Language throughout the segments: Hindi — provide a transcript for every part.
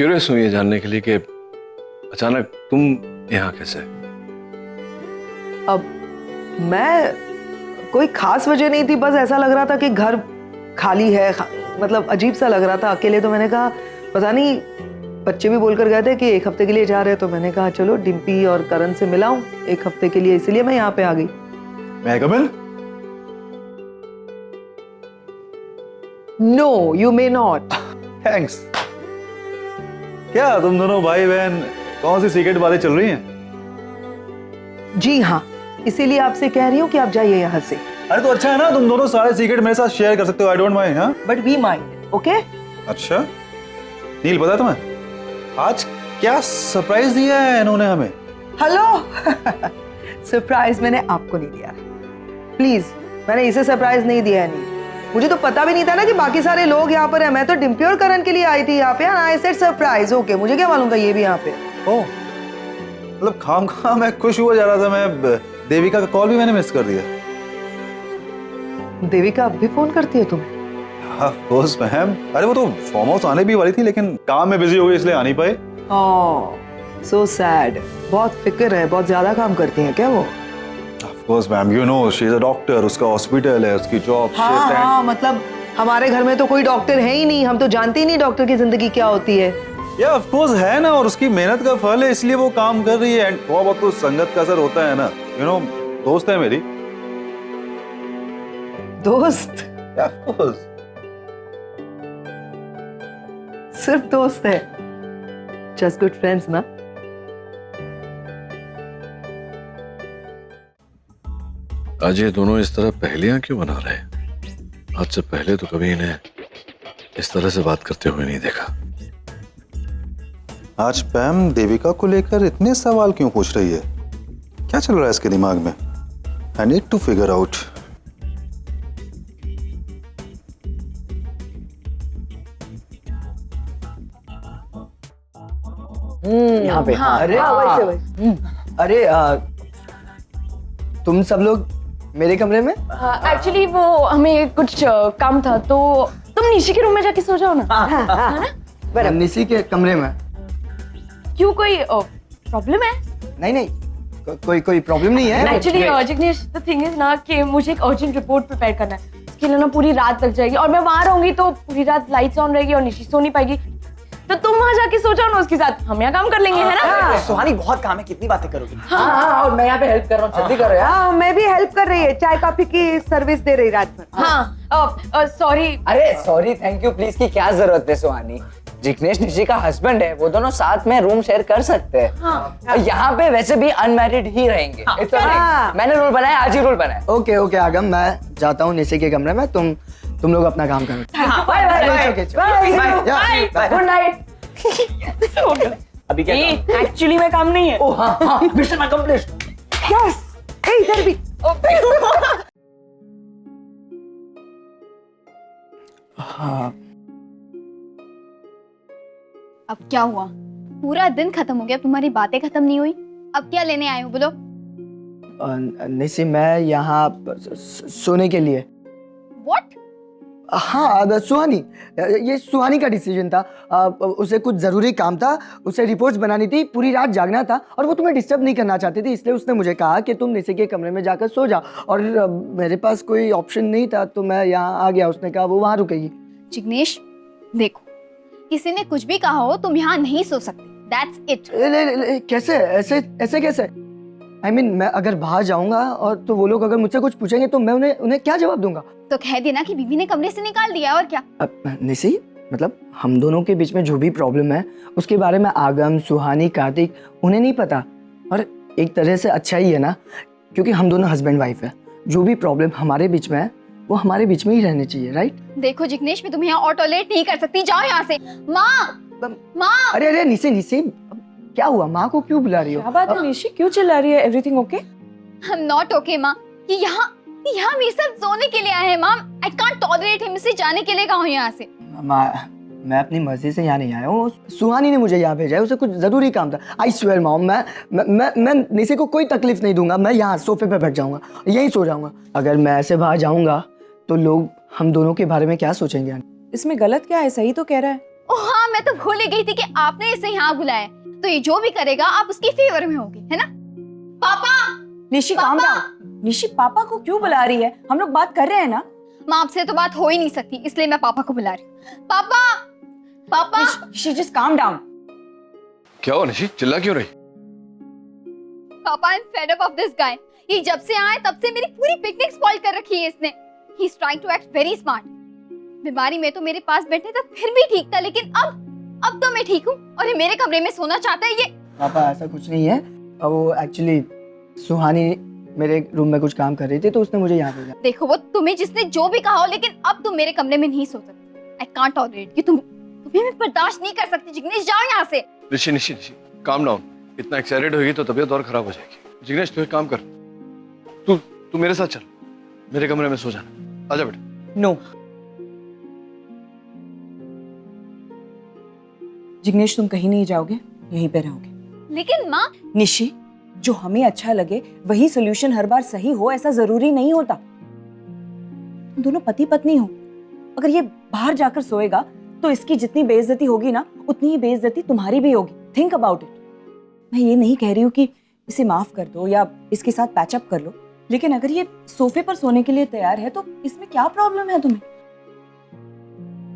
क्यूरियस हूँ ये जानने के लिए कि अचानक तुम यहाँ कैसे? अब मैं कोई खास वजह नहीं थी, बस ऐसा लग रहा था कि घर खाली है, मतलब अजीब सा लग रहा था अकेले। तो मैंने कहा पता नहीं, बच्चे भी बोलकर गए थे कि 1 हफ्ते के लिए जा रहे हैं, तो मैंने कहा चलो डिम्पी और करण से मिलाऊं 1 हफ्ते के लिए, इसलिए मैं यहाँ पे आ गई। May I come in? No you may not. Thanks. क्या तुम दोनों भाई बहन कौन सी सीक्रेट बातें चल रही हैं? जी हाँ, इसीलिए आपसे कह रही हूँ कि आप जाइए यहाँ से। अरे तो अच्छा है ना, तुम दोनों सारे सीक्रेट मेरे साथ शेयर कर सकते हो। I don't mind. हाँ बट वी माइंड, ओके? अच्छा नील, पता है तुम्हें आज क्या सरप्राइज दिया है इन्होंने हमें? हेलो सरप्राइज मैंने आपको नहीं दिया, प्लीज। मैंने इसे सरप्राइज नहीं दिया है। नहीं, मुझे तो पता भी नहीं था ना कि बाकी सारे लोग यहाँ पर हैं। मैं तो डिम्पी और करण के लिए आई थी यहाँ पे। I said surprise, okay. मुझे क्या मालूम था ये भी यहाँ पे। ओह, मतलब खाम मैं खुश हुआ जा रहा था। मैं देविका का कॉल भी मैंने मिस कर दिया। देविका अब भी फोन करती है तुम्हें? Of course ma'am. अरे वो तो फार्म हाउस आने भी वाली थी, लेकिन काम में बिजी हो गई इसलिए आ नहीं पाई। ओह सो सैड। बहुत फिक्र है, बहुत ज्यादा काम करती हैं क्या वो? Of course ma'am, you know she is a doctor, उसका हॉस्पिटल है, उसकी जॉब। हाँ, मतलब हमारे घर में तो कोई डॉक्टर है ही नहीं, हम तो जानते ही नहीं डॉक्टर की जिंदगी क्या होती है। या ऑफ कोर्स है ना, और उसकी मेहनत का फल है, इसलिए वो काम कर रही है। एंड थोड़ा बहुत तो संगत का असर होता है ना, यू नो। दोस्त है मेरी। दोस्त? Of course. सिर्फ दोस्त है? जस्ट गुड फ्रेंड्स ना? आज ये दोनों इस तरह पहेलियां क्यों बना रहे हैं? आज से पहले तो कभी इन्हें इस तरह से बात करते हुए नहीं देखा। आज पैम देविका को लेकर इतने सवाल क्यों पूछ रही है? क्या चल रहा है इसके दिमाग में? I need to figure out. यहाँ पे। हाँ, अरे वैसे वैसे। अरे तुम सब लोग मेरे कमरे में? एक्चुअली वो हमें कुछ काम था, तो तुम निशी के रूम में जाके सो जाओ ना। है ना? निशी के कमरे में? क्यों, कोई प्रॉब्लम है? नहीं नहीं, कोई प्रॉब्लम नहीं है। Actually Jignesh, the thing is ना कि मुझे एक अर्जेंट रिपोर्ट प्रिपेयर करना है। उसके लिए ना पूरी रात लग जाएगी, और मैं वहां रहूंगी तो पूरी रात लाइट्स ऑन रहेगी और निशी सो नहीं पाएगी। तो तुम वहां जाके सो जाओ ना उसके साथ, हम यहाँ काम कर लेंगे, है ना? सुहानी बहुत काम है, कितनी बातें करोगी? हाँ, और मैं यहाँ पे हेल्प कर रहा हूँ, जल्दी करो यार। हाँ, मैं भी हेल्प कर रही है, चाय कॉफी की सर्विस दे रही रात भर। हाँ सॉरी। अरे सॉरी थैंक यू प्लीज की क्या जरूरत है सुहानी? जिग्नेश निशी का हस्बैंड है, वो दोनों साथ में रूम शेयर कर सकते हैं। हाँ। यहाँ पे वैसे भी अनमैरिड ही रहेंगे। हाँ। It's alright। मैंने रूल बनाया, आज ही रूल बनाया। ओके ओके आगम, मैं जाता हूँ निशी के कमरे में, तुम लोग अपना काम करो। Bye bye. Good night. अभी क्या काम? एक्चुअली में काम नहीं है। ओह हाँ, मिशन अकम्प्लिश्ड। यस, इधर भी। हाँ, अब क्या हुआ? पूरा दिन खत्म हो गया, तुम्हारी बातें खत्म नहीं हुई। अब क्या लेने आए हो बोलो? निशी मैं यहाँ सोने के लिए। What? हाँ सुहानी, ये सुहानी का डिसीजन था। उसे कुछ जरूरी काम था, उसे रिपोर्ट्स बनानी थी, पूरी रात जागना था, और वो तुम्हें डिस्टर्ब नहीं करना चाहती थी, इसलिए उसने मुझे कहा कि तुम निशी के कमरे में जाकर सो जा। और मेरे पास कोई ऑप्शन नहीं था, तो मैं यहाँ आ गया। उसने कहा वो वहाँ रुकेगी। जिग्नेश देखो, किसी ने कुछ भी कहा हो, तुम यहाँ नहीं सो सकते। That's it. कैसे? ऐसे कैसे? I mean, मैं अगर बाहर जाऊंगा और तो वो लोग अगर मुझसे कुछ पूछेंगे तो मैं उन्हें क्या जवाब दूंगा? तो कह देना कि बीवी ने कमरे से निकाल दिया, और क्या? निशी, मतलब हम दोनों के बीच में जो भी प्रॉब्लम है उसके बारे में आगम, सुहानी, कार्तिक उन्हें नहीं पता। और एक तरह से अच्छा ही है ना, क्योंकि हम दोनों हस्बैंड वाइफ है। जो भी प्रॉब्लम हमारे बीच में है वो हमारे बीच में ही रहनी चाहिए, राइट? देखो जिग्नेश, मैं तुम्हें यहाँ और टॉयलेट नहीं कर सकती, जाओ यहाँ से। माँ। अरे निशी क्या हुआ? माँ को क्यों बुला रही हो? क्या बात है निशी, क्यों चिल्ला रही है? Everything okay? I'm not okay माँ। ये यहाँ मेरे साथ सोने के लिए आए हैं माँ। I can't tolerate him। इसे जाने के लिए कहा हूँ यहाँ से। माँ, मैं अपनी मर्जी से यहाँ नहीं आया हूँ, सुहानी ने मुझे यहाँ भेजा है, उसे कुछ जरूरी काम था। आई स्वेयर मॉम, मैं निशी को कोई तकलीफ नहीं दूंगा। मैं यहाँ सोफे पे बैठ जाऊंगा, यहीं सो जाऊंगा। अगर मैं ऐसे बाहर जाऊंगा तो लोग हम दोनों के बारे में क्या सोचेंगे? इसमें गलत क्या है? सही तो कह रहा है। ओह हाँ, मैं तो भूल ही गई थी कि आपने इसे यहाँ बुलाया है। तो ये जो भी करेगा आप उसकी फेवर में होगी, है ना? पापा! Nishi calm down. निशी पापा को क्यों बुला रही है? हम लोग बात कर रहे हैं ना। माँ आपसे तो बात हो ही नहीं सकती, इसलिए मैं पापा को बुला रही हूँ। पापा! पापा! Nishi just calm down. क्या हुआ निशी, चिल्ला क्यों रही? पापा, I am fed up of this guy. ये जब से आए तब से मेरी पूरी पिकनिक स्पॉइल कर रखी है इसने। He is trying to act very smart. बीमारी में तो मेरे पास बैठे तो फिर भी ठीक था, लेकिन अब तो मैं ठीक हूँ और ये मेरे कमरे में सोना चाहता है। ये पापा ऐसा कुछ नहीं है। अब वो एक्चुअली सुहानी मेरे रूम में कुछ काम कर रही थी तो उसने मुझे यहाँ भेजा। देखो, वो तुम्हें जिसने जो भी कहा हो, लेकिन अब तुम मेरे कमरे में नहीं सो सकते। आई कांट टॉलरेट कि तुम्हें मैं बर्दाश्त नहीं कर सकती। जिग्नेश जाओ यहाँ से। Nishi Nishi Nishi calm down. इतना एक्साइटेड होगी तो तबीयत और खराब हो जाएगी। जिग्नेश तू एक काम कर, तू मेरे साथ चल, मेरे कमरे में सो जाना। आजा बेटा। नो जिग्नेश, तुम कहीं नहीं जाओगे, यहीं पे रहोगे। लेकिन माँ, निशी, जो हमें अच्छा लगे वही सोल्यूशन हर बार सही हो ऐसा जरूरी नहीं होता। तुम दोनों पति पत्नी हो। अगर ये बाहर जाकर सोएगा तो इसकी जितनी बेइज्जती होगी ना, उतनी ही बेइज्जती तुम्हारी भी होगी। Think about it. मैं ये नहीं कह रही हूँ कि इसे माफ कर दो या इसके साथ पैचअप कर लो, लेकिन अगर ये सोफे पर सोने के लिए तैयार है तो इसमें क्या प्रॉब्लम है तुम्हें?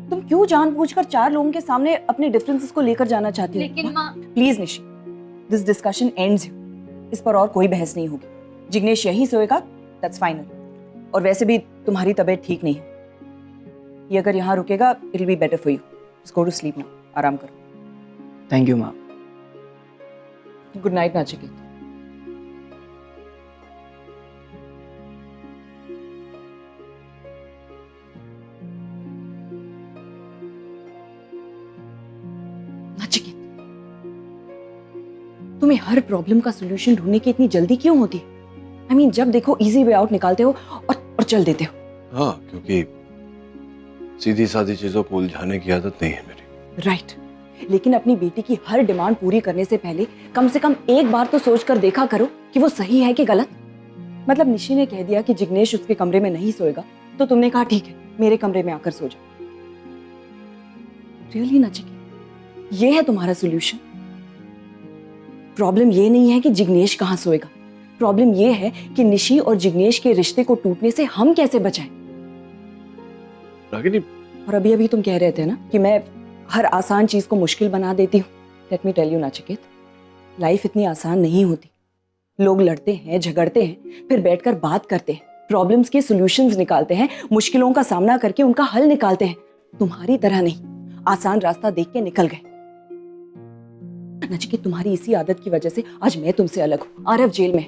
तुम क्यों जानबूझकर 4 लोगों के सामने अपने डिफरेंसेस को लेकर जाना चाहती हो? लेकिन माँ, please Nishi, this discussion ends here. इस पर और कोई बहस नहीं होगी। जिग्नेश यही सोएगा, दैट्स फाइनल। और वैसे भी तुम्हारी तबीयत ठीक नहीं है। ये अगर यहाँ रुकेगा it will be better for you. Just go to sleep now. आराम करो। थैंक यू माँ। Good night Nachiket. नाचिकेत, तुम्हें हर प्रॉब्लम का सॉल्यूशन ढूंढने की इतनी जल्दी क्यों होती है? I mean, जब देखो इजी वे आउट निकालते हो और चल देते हो। हाँ, क्योंकि सीधी सादी चीजों को उलझाने की आदत नहीं है मेरी। राइट, लेकिन अपनी बेटी की हर डिमांड पूरी करने से पहले कम से कम एक बार तो सोच कर देखा करो कि वो सही है कि गलत। मतलब निशी ने कह दिया कि जिग्नेश उसके कमरे में नहीं सोएगा, तो तुमने कहा ठीक है, मेरे कमरे में आकर सो जा। रियली नचिकेत, ये है तुम्हारा सॉल्यूशन? प्रॉब्लम ये नहीं है कि जिग्नेश कहाँ सोएगा, प्रॉब्लम ये है कि निशी और जिग्नेश के रिश्ते को टूटने से हम कैसे बचाएं। रागिनी, और अभी अभी तुम कह रहे थे ना कि मैं हर आसान चीज को मुश्किल बना देती हूँ। Let me tell you Nachiket, life इतनी आसान नहीं होती। लोग लड़ते हैं, झगड़ते हैं, फिर बैठकर बात करते हैं, प्रॉब्लम्स के सॉल्यूशंस निकालते हैं, मुश्किलों का सामना करके उनका हल निकालते हैं। तुम्हारी तरह नहीं, आसान रास्ता देख के निकल गए। नचिकेत, तुम्हारी इसी आदत की वजह से आज मैं तुमसे अलग हूँ, आरव जेल में।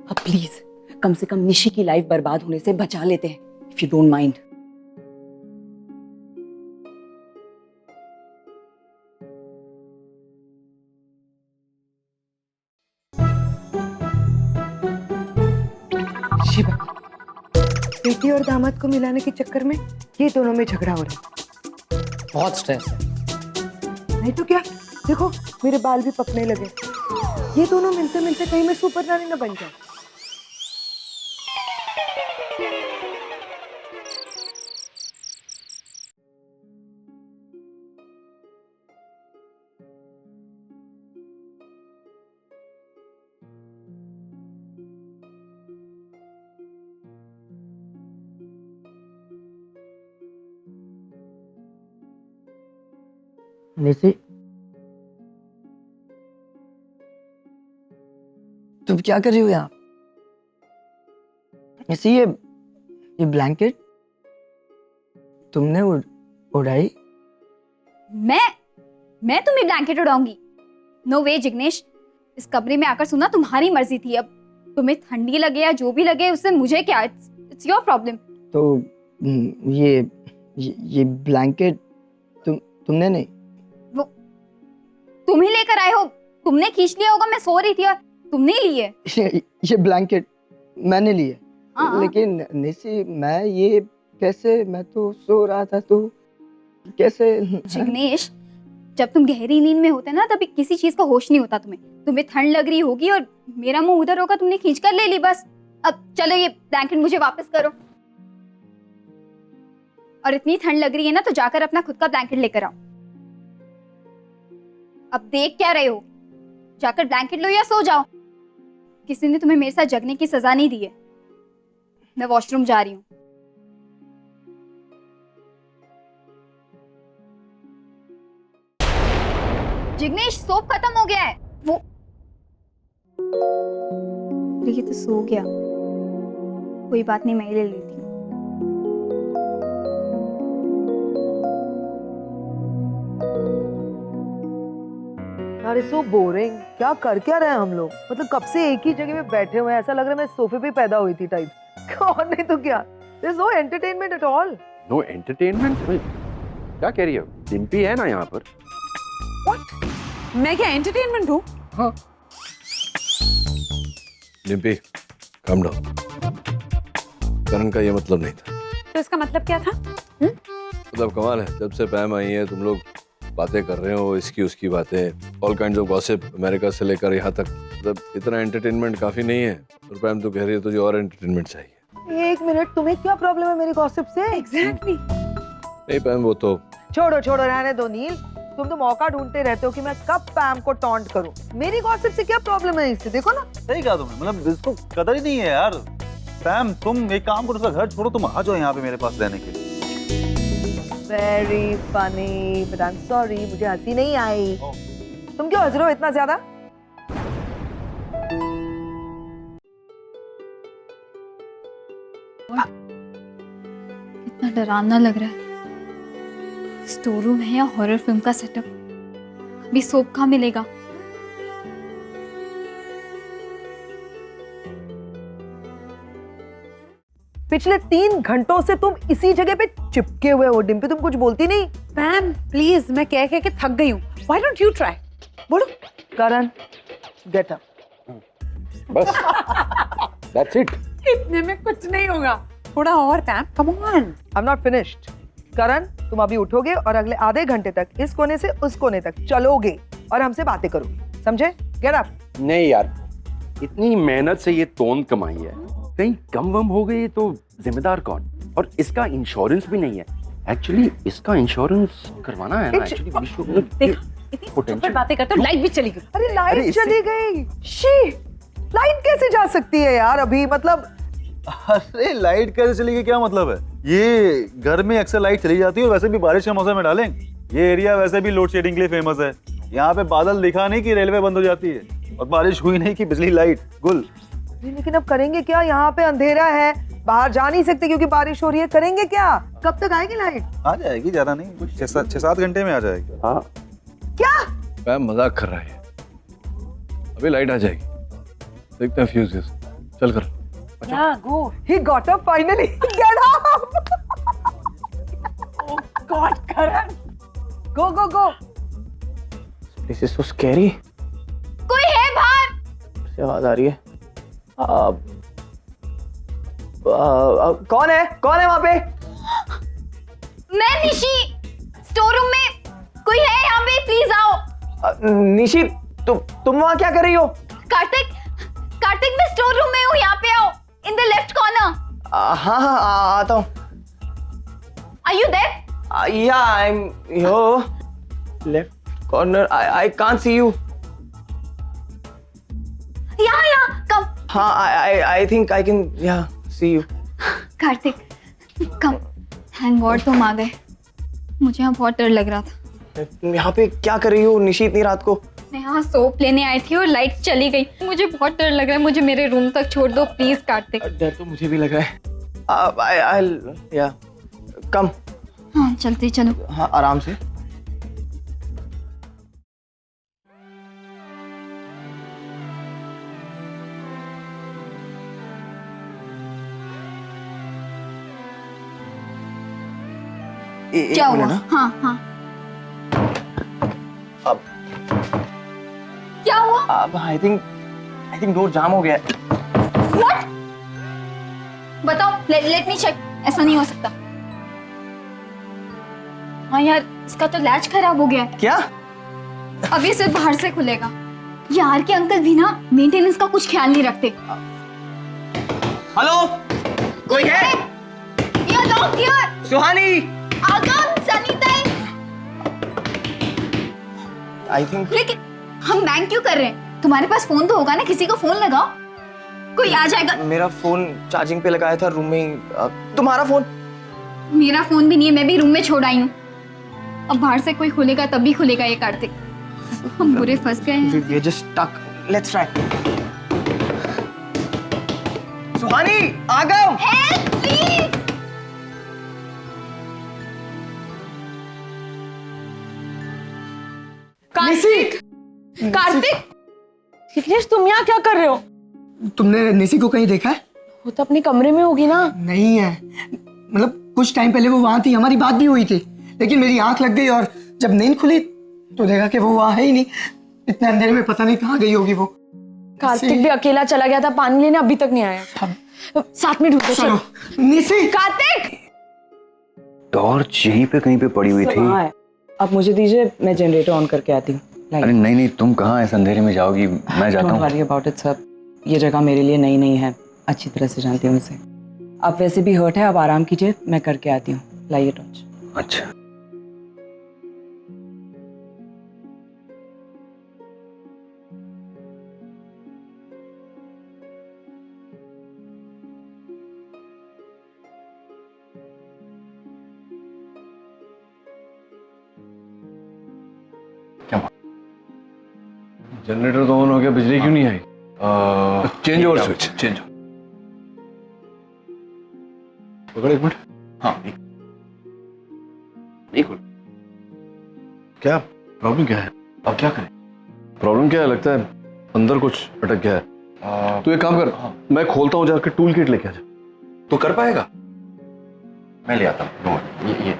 अब प्लीज कम से कम निशी की लाइफ बर्बाद होने से बचा लेते हैं, if you don't mind. Shiva, बेटी और दामाद को मिलाने के चक्कर में ये दोनों में झगड़ा हो रहा है। बहुत स्ट्रेस है। नहीं तो क्या, देखो मेरे बाल भी पकने लगे। ये दोनों मिलते मिलते कहीं मैं सुपर रानी न बन जाऊं। निशी, तुम क्या कर रही हो यहाँ? निशी, ये ब्लैंकेट तुमने उड़ाई? मैं तुम्हें ब्लैंकेट उड़ाऊंगी? नो वे जिग्नेश, इस कमरे में आकर सोना तुम्हारी मर्जी थी। अब तुम्हें ठंडी लगे या जो भी लगे उससे मुझे क्या, इट्स योर प्रॉब्लम। तो ये ब्लैंकेट तुमने नहीं? तुम ही लेकर आए हो, तुमने खींच लिया होगा। मैं सो रही थी और तुमने ही लिए। ये ब्लैंकेट मैंने लिए। हाँ। लेकिन निशी, मैं ये कैसे? मैं तो सो रहा था, तो कैसे? जिग्नेश, जब तुम गहरी नींद में होते ना तभी किसी चीज का होश नहीं होता तुम्हें ठंड लग रही होगी और मेरा मुंह उधर होगा, तुमने खींच कर ले ली बस। अब चलो ये ब्लैंकेट मुझे वापस करो। और इतनी ठंड लग रही है ना तो जाकर अपना खुद का ब्लैंकेट लेकर आओ। अब देख क्या रहे हो, जाकर ब्लैंकेट लो या सो जाओ। किसी ने तुम्हें मेरे साथ जगने की सजा नहीं दी है। मैं वॉशरूम जा रही हूँ। जिग्नेश सोप खत्म हो गया है। वो ये तो सो गया। कोई बात नहीं, मैं ही ले लेती हूँ। अरे सो बोरिंग, क्या कर क्या रहे हैं हम लोग? मतलब कब से एक ही जगह पे बैठे हुए हैं, ऐसा लग रहा है मैं सोफे पे पैदा हुई थी टाइप। और नहीं तो क्या, there is no entertainment at all. No entertainment? क्या कह रही हो? डिम्पी है ना यहाँ पर। व्हाट? मैं क्या एंटरटेनमेंट हूँ? हाँ डिम्पी, काम डाउन। करण का ये मतलब नहीं था। तो इसका मतलब क्या था? मतलब कमाल है, जब से पैम आई है तुम लोग बातें कर रहे हो, इसकी उसकी बातें, all kinds of gossip, America से लेकर यहाँ तक। मतलब इतना एंटरटेनमेंट काफी नहीं है। और पैम तो कह रही है तुझे और एंटरटेनमेंट चाहिए। एक मिनट, तुम्हें क्या प्रॉब्लम है मेरी गॉसिप से? एग्जैक्टली। नहीं पैम, वो तो छोड़ो छोड़ो, रहने दो नील। तुम तो मौका ढूंढते रहते हो कि मैं कब पैम को टॉन्ट करूं। मेरी गॉसिप से क्या प्रॉब्लम है इससे? देखो ना। सही कहा तुमने, मतलब इसको कदर ही नहीं है यार। पैम तुम एक काम करो, उसका घर छोड़ो, तुम आ जाओ यहाँ पे मेरे पास रहने के लिए। Very funny, but I am sorry, मुझे हंसी नहीं आई। तुम क्यों हंस रहे हो इतना ज्यादा? इतना डरावना लग रहा है। स्टोर रूम है या हॉरर फिल्म का सेटअप? अभी सोप कहाँ मिलेगा? पिछले 3 घंटों से तुम इसी जगह पे चिपके हुए हो। डिम्पी तुम कुछ बोलती नहीं? पैम प्लीज, मैं कह के थक गई हूँ। Why don't you try? बोलो। Karan, get up. बस दैट्स इट। इतने में कुछ नहीं होगा, थोड़ा और Pam, come on. I am not finished. Karan, तुम अभी उठोगे और अगले आधे घंटे तक इस कोने से उस कोने तक चलोगे और हमसे बातें करोगे, समझे? Get up. नहीं यार, इतनी मेहनत से ये तोन कमाई है, कहीं कम वम हो गई तो जिम्मेदार कौन? और इसका इंश्योरेंस भी नहीं है। एक्चुअली इसका इंश्योरेंस करवाना है ना। एक्चुअली देख, इतनी सुपर बातें करते हो, लाइट भी चली गई। अरे लाइट चली गई। शी, लाइट कैसे जा सकती है यार अभी? मतलब अरे लाइट कैसे चली गई, क्या मतलब है? ये घर में अक्सर लाइट चली जाती है, और वैसे भी बारिश के मौसम में डालेंगे। ये एरिया वैसे भी लोड शेडिंग के लिए फेमस है। यहाँ पे बादल दिखा नहीं कि रेलवे बंद हो जाती है, और बारिश हुई नहीं कि बिजली लाइट गुल। लेकिन अब करेंगे क्या? यहाँ पे अंधेरा है, बाहर जा नहीं सकते क्योंकि बारिश हो रही है। करेंगे क्या? कब तक आएगी लाइट? आ जाएगी, ज्यादा नहीं, 6-7 घंटे में आ जाएगी। हाँ क्या? पैम मजाक कर रहा है, अभी लाइट आ जाएगी। देखते हैं फ्यूज। चल कर। Yeah, go. He got up finally. Get up. Oh God, Karan. Go, go, go. This is so scary. कोई है बाहर? से आवाज आ रही है। कौन है वहाँ पे? मैं निशी। स्टोर रूम में कोई है यहाँ पे? प्लीज आओ। निशी, तुम वहाँ क्या कर रही हो? कार्तिक, कार्तिक मैं स्टोर रूम में हूँ, यहाँ पे आओ। In the left corner. हाँ आता हूँ। Are you there? Yeah, I'm here. Left corner. I can't see you. यहाँ कम। हाँ, I think I can see you. Kartik come. Thank God तुम आ गए। मुझे यहाँ बहुत डर लग रहा था। तुम यहाँ पे क्या कर रही हो निशी इतनी रात को? मैं यहाँ सोप लेने आई थी और लाइट चली गई। मुझे बहुत डर लग रहा है, मुझे मेरे रूम तक छोड़ दो प्लीज कार्तिक। डर तो मुझे भी लग रहा है। I'll come. हाँ चलते चलो। हाँ आराम से। क्या हुआ? हाँ हाँ अब क्या हुआ? अब आई थिंक डोर जाम हो गया है। What? बताओ, लेट मी चेक। ऐसा नहीं हो सकता। हाँ यार, इसका तो लैच खराब हो गया है। क्या? अब ये सिर्फ बाहर से खुलेगा। यार के अंकल भी ना मेंटेनेंस का कुछ ख्याल नहीं रखते। हेलो, कोई है? ये लो। Look here. सुहानी आगम, सनीता. आई थिंक लेकिन हम बैंक क्यों कर रहे हैं? तुम्हारे पास फोन तो होगा ना, किसी को फोन लगाओ, कोई आ जाएगा. मेरा फोन चार्जिंग पे लगाया था रूम में ही. तुम्हारा फोन? मेरा फोन भी नहीं है, मैं भी रूम में छोड़ आई हूँ. अब बाहर से कोई खुलेगा तभी खुलेगा ये कार्तिक. हम बुरे फंस गए हैं. We are just stuck. Let's try. सुहानी, आगम. Help, please. कार्तिक, कार्तिक, विघ्नेश तुम यहाँ क्या कर रहे हो? तुमने निसी को कहीं देखा है? वो तो अपने कमरे में होगी ना. नहीं है, मतलब कुछ टाइम पहले वो वहां थी, हमारी बात भी हुई थी, लेकिन मेरी आंख लग गई और जब नींद खुली तो देखा कि वो वहां है ही नहीं. इतने अंधेरे में पता नहीं कहाँ गई होगी वो. कार्तिक भी अकेला चला गया था पानी लेने, अभी तक नहीं आया. साथ में ढूंढते. चलो निसी. कार्तिक, टॉर्च यहीं पे कहीं पे पड़ी हुई थी. हाँ है. अब मुझे दीजिए, मैं जनरेटर ऑन करके आती हूँ. अरे नहीं नहीं, तुम कहाँ इस अंधेरे में जाओगी, मैं जाता हूँ. Worry about it sir. ये जगह मेरे लिए नई नहीं है, अच्छी तरह से जानती हूँ इसे. आप वैसे भी हर्ट है, आप आराम कीजिए, मैं करके आती हूँ. लाइए टॉर्च. अच्छा जनरेटर तो ऑन हो गया, बिजली क्यों नहीं आई? Change over switch, change. पकड़ एक मिनट. हाँ नहीं खुल. क्या प्रॉब्लम क्या है? अब क्या करें? प्रॉब्लम क्या है? लगता है अंदर कुछ अटक गया है. तू एक काम कर, मैं खोलता हूँ, जाकर टूल किट लेके आ जा. तो कर पाएगा? मैं ले आता हूँ. ये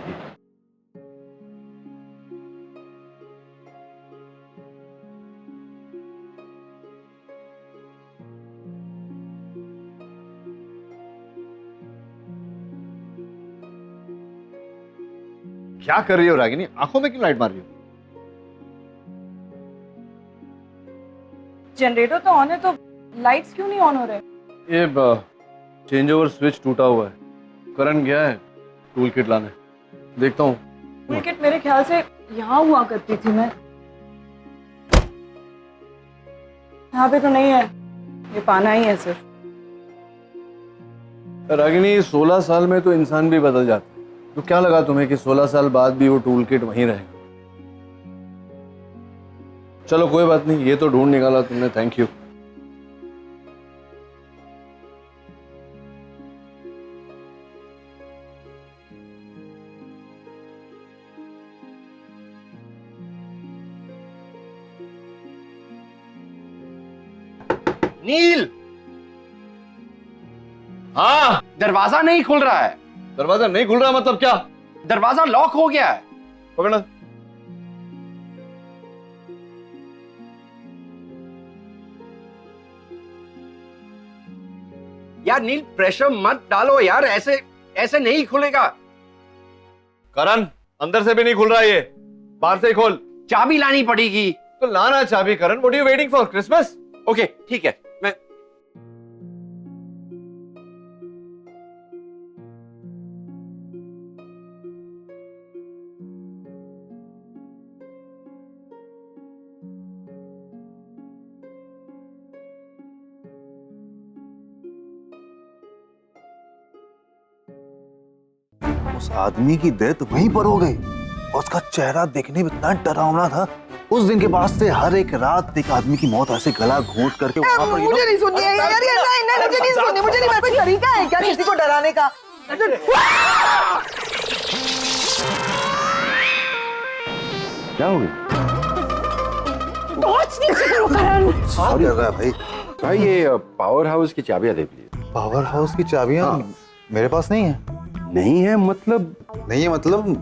क्या कर रही हो रागिनी? आंखों में क्यों लाइट मार रही हो? जनरेटर तो ऑन है, तो लाइट्स क्यों नहीं ऑन हो रहे? ये चेंज ओवर स्विच टूटा हुआ है. करण गया है टूल किट लाने. देखता हूँ. टूल किट मेरे ख्याल से यहाँ हुआ करती थी. मैं यहाँ पे तो नहीं है, ये पाना ही है सिर्फ. रागिनी, 16 साल में तो इंसान भी बदल जाता है. तो क्या लगा तुम्हें कि 16 साल बाद भी वो टूल किट वहीं रहेगा? चलो कोई बात नहीं, ये तो ढूंढ निकाला तुमने, थैंक यू. नील, हाँ दरवाजा नहीं खुल रहा है. दरवाजा नहीं खुल रहा मतलब क्या? दरवाजा लॉक हो गया है. पकड़ना. यार नील, प्रेशर मत डालो यार, ऐसे नहीं खुलेगा. करण, अंदर से भी नहीं खुल रहा ये, बाहर से ही खोल. चाबी लानी पड़ेगी. तो लाना चाबी Karan. What are you waiting for? Christmas? Okay ठीक है, मैं उस आदमी की डेथ वहीं पर हो गई और उसका चेहरा देखने में इतना डरावना था. उस दिन के बाद से हर एक रात एक आदमी की मौत ऐसे गला घोंट करके वहां पर मुझे नहीं सुननी है यार, ये नहीं, मुझे नहीं सुननी. मुझे नहीं, कोई तरीका है क्या किसी को डराने का? क्या हो गया? टॉर्च नीचे करो करण. सॉरी कर रहा है भाई. भाई ये पावर हाउस की चाबियां दे प्लीज. पावर हाउस की चाबियां मेरे पास नहीं है. नहीं है मतलब? नहीं है मतलब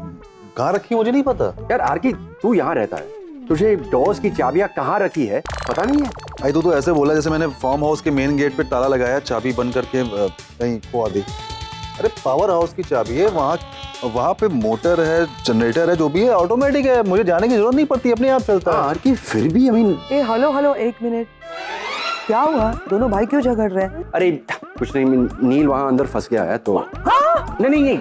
कहाँ रखी मुझे नहीं पता. यार आरकी, तू यहाँ रहता है, तुझे डोर्स की चाबियां कहाँ रखी है पता नहीं है? भाई तू तो ऐसे बोला जैसे मैंने फार्म हाउस के मेन गेट पे ताला लगाया, चाबी बंद करके कहीं खो दी. अरे पावर हाउस की चाबी है, वहाँ पे मोटर है, जनरेटर है, जो भी है ऑटोमेटिक है, मुझे जाने की जरूरत नहीं पड़ती, अपने आप चलता है. आरकी फिर भी ए हेलो हेलो, एक मिनट. क्या हुआ? दोनों भाई क्यों झगड़ रहे हैं? अरे कुछ नहीं, नील वहाँ अंदर फंस गया है तो. हाँ? नहीं नहीं,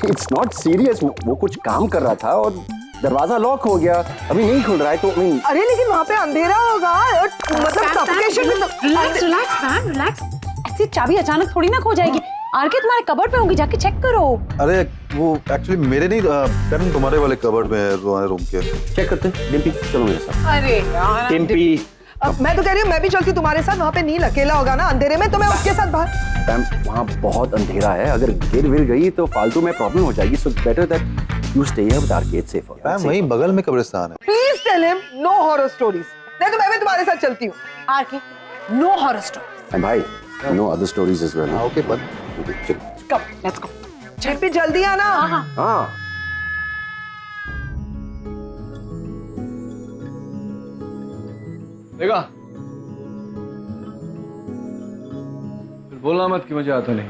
इट्स नॉट सीरियस। वो कुछ काम कर रहा था और दरवाजा लॉक हो गया, अभी नहीं खुल रहा है तो मैं। अरे लेकिन वहाँ पे अंधेरा होगा और मतलब suffocation. Relax relax ma'am relax. ऐसी चाबी अचानक थोड़ी ना खो जाएगी। आरके तुम्हारे कबर्ड पे होंगी, जाके चेक करो। अरे वो एक्चुअली मेरे नहीं करण तुम्हारे वाले कबर्ड में है तुम्हारे रूम के। चेक करते हैं। डिम्पी चलो मेरे साथ। अरे यार डिम्पी मैं तो कह रही हूँ मैं भी चलती तुम्हारे साथ। वहाँ पे नील अकेला होगा ना अंधेरे में, तो मैं उसके साथ बाहर। मैम वहाँ बहुत अंधेरा है, अगर गिर विर गई तो फालतू में प्रॉब्लम हो जाएगी। So better that you stay here with arcade safe. Ma'am वहीं बगल में कब्रिस्तान है। Please tell him no horror stories. नहीं तो मैं भी तुम्हारे साथ चलती हूँ। RK no horror story. And भाई no other stories as well. Okay बन। चलो। Come let's go. छिपी जल्दी आना। हाँ देखा, फिर बोलना मत कि मुझे आता नहीं।